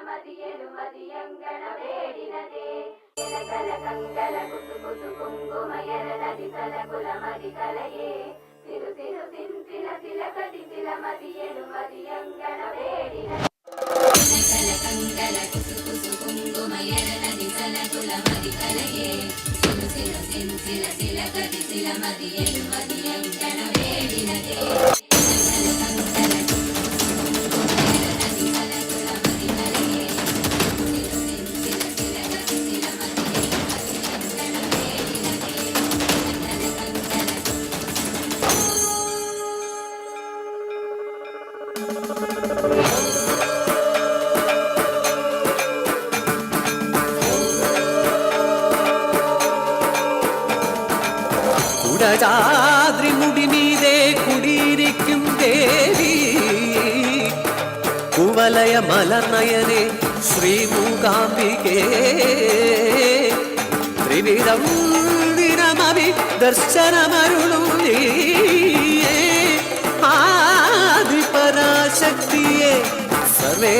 ಮದಿಯಲು ಮದಿಯಂಗಣ ಬೇಡಿನದೆ ಕಲ ಕಂಗಲ ಕುತು ಕುತು ಕುಂಕುಮಯರ ನದಿ ತಲಗುಲ ಮದಿ ಕಲೆಯೇ ತಿರು ತಿರು ತಿಂತಿಲ ತಿಲಕದಿ ತಿಲ ಮದಿಯಲು ಮದಿಯಂಗಣ ಬೇಡಿನದೆ ಕಲ ಕಂಗಲ ಕುತು ಕುತು ಕುಂಕುಮಯರ ನದಿ ತಲಗುಲ ಮದಿ ಕಲೆಯೇ ತಿರು ತಿರು ತಿಂತಿಲ ತಿಲಕದಿ ತಿಲ ಮದಿಯಲು ಮದಿಯಂಗಣ ಬೇಡಿನದೆ കുടജാദ്രി മുടിമീതെ കുടിയിരിക്കും ദേവി കുവലയ മലർനയനെ ശ്രീമൂകാംബികേ ത്രിവിധം ദിനമവി ദർശനമരുളും നീയേ ആദിപരാശക്തിയെ സർവേ